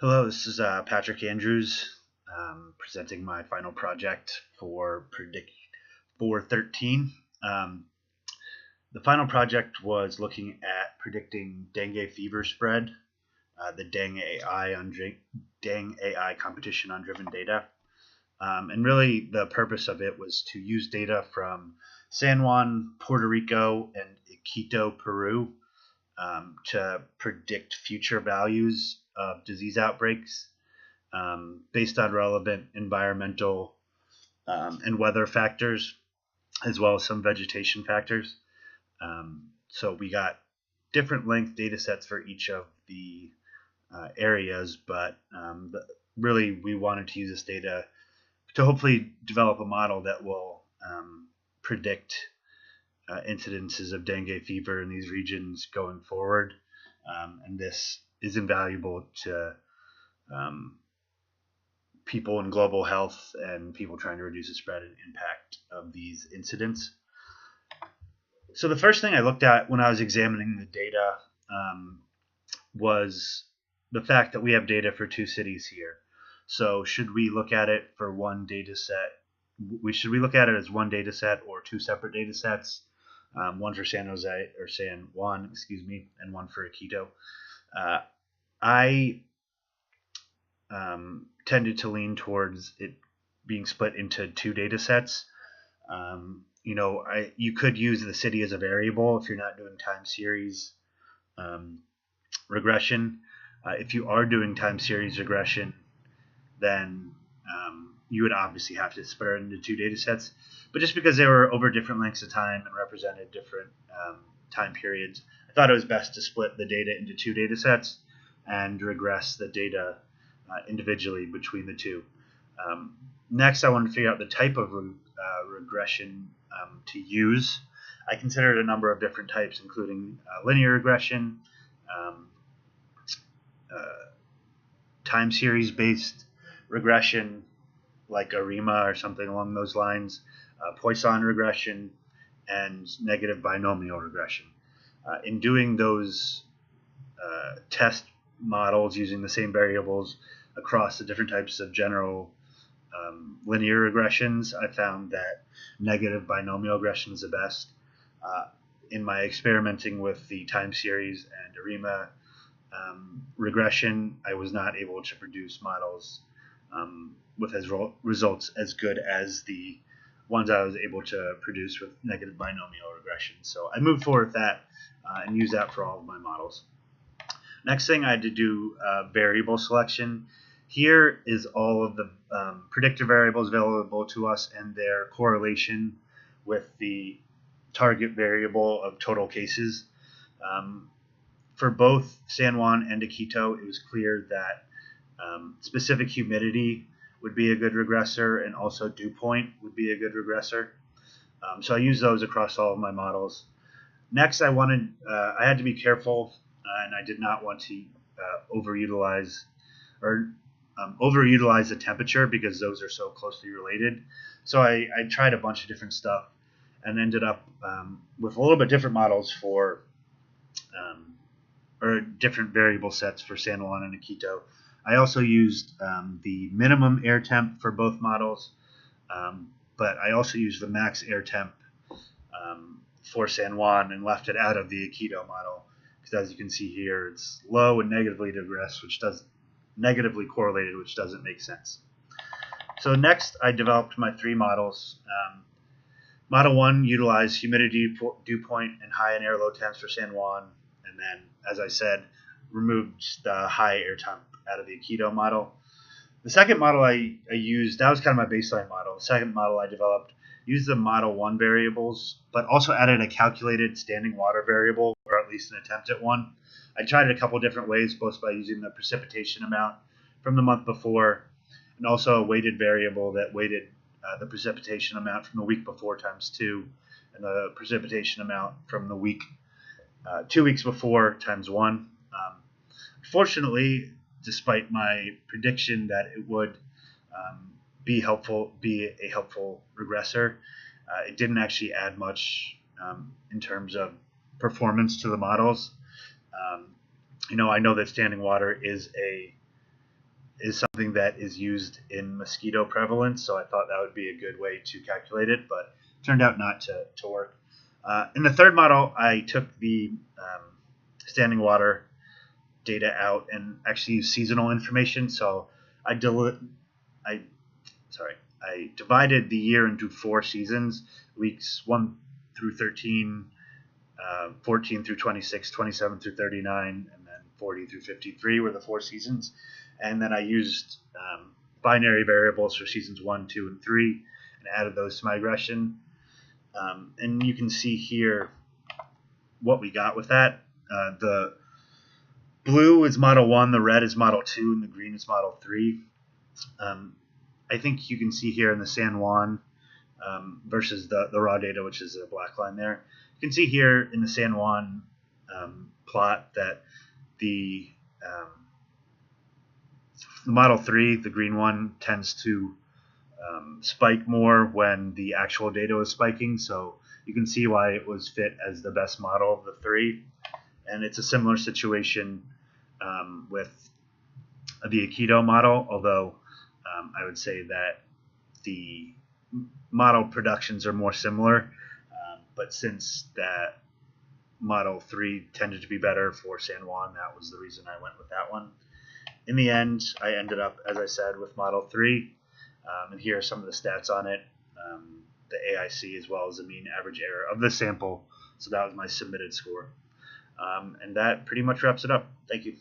Hello, this is Patrick Andrews presenting my final project for Predict 413. Um, the final project was looking at predicting dengue fever spread, the Dang AI competition on driven data. And really, the purpose of it was to use data from San Juan, Puerto Rico, and Quito, Peru, to predict future values of disease outbreaks based on relevant environmental and weather factors, as well as some vegetation factors. So we got different length data sets for each of the areas, but really we wanted to use this data to hopefully develop a model that will predict incidences of dengue fever in these regions going forward. And this is invaluable to people in global health and people trying to reduce the spread and impact of these incidents. So the first thing I looked at when I was examining the data was the fact that we have data for two cities here. So should we look at it for one data set? Should we look at it as one data set or two separate data sets? One for San Jose or San Juan, and one for Quito. I tended to lean towards it being split into two data sets. You could use the city as a variable if you're not doing time series regression. If you are doing time series regression, then you would obviously have to split it into two data sets. But just because they were over different lengths of time and represented different time periods, I thought it was best to split the data into two data sets and regress the data individually between the two. Next, I wanted to figure out the type of regression to use. I considered a number of different types, including linear regression, time series based regression like ARIMA or something along those lines, Poisson regression, and negative binomial regression. In doing those test models using the same variables across the different types of general linear regressions, I found that negative binomial regression is the best. In my experimenting with the time series and ARIMA regression, I was not able to produce models with results as good as the ones I was able to produce with negative binomial regression. So I moved forward with that and used that for all of my models. Next thing, I had to do variable selection. Here is all of the predictor variables available to us and their correlation with the target variable of total cases. For both San Juan and Quito, it was clear that specific humidity would be a good regressor, and also dew point would be a good regressor. So I used those across all of my models. Next, I had to be careful, and I did not want to overutilize the temperature because those are so closely related. So I tried a bunch of different stuff and ended up with a little bit different models for or different variable sets for San Juan and Quito. I also used the minimum air temp for both models, but I also used the max air temp for San Juan and left it out of the Quito model because, as you can see here, it's low and negatively negatively correlated, which doesn't make sense. So next, I developed my three models. Model 1 utilized humidity, dew point, and high and air low temps for San Juan, and then, as I said, removed the high air temp out of the Quito model. The second model I used, that was kind of my baseline model. The second model I developed used the Model 1 variables, but also added a calculated standing water variable, or at least an attempt at one. I tried it a couple different ways, both by using the precipitation amount from the month before and also a weighted variable that weighted the precipitation amount from the week before times 2 and the precipitation amount from the week 2 weeks before times 1. Fortunately, despite my prediction that it would be a helpful regressor, it didn't actually add much in terms of performance to the models. I know that standing water is a is something that is used in mosquito prevalence, so I thought that would be a good way to calculate it, but it turned out not to work. In the third model, I took the standing water data out and actually used seasonal information. So I I I divided the year into 4 seasons: weeks 1 through 13, 14 through 26, 27 through 39, and then 40 through 53 were the 4 seasons. And then I used binary variables for seasons 1, 2, and 3 and added those to my regression. And you can see here what we got with that. The blue is model 1, the red is model 2, and the green is model 3. I think you can see here in the San Juan versus the raw data, which is a black line there. You can see here in the San Juan plot that the model 3, the green one, tends to spike more when the actual data is spiking. So you can see why it was fit as the best model of the 3. And it's a similar situation with the Aikido model, although I would say that the model productions are more similar. But since that model 3 tended to be better for San Juan, that was the reason I went with that one. In the end, I ended up, as I said, with model 3. And here are some of the stats on it, the AIC as well as the mean average error of the sample. So that was my submitted score. And that pretty much wraps it up. Thank you.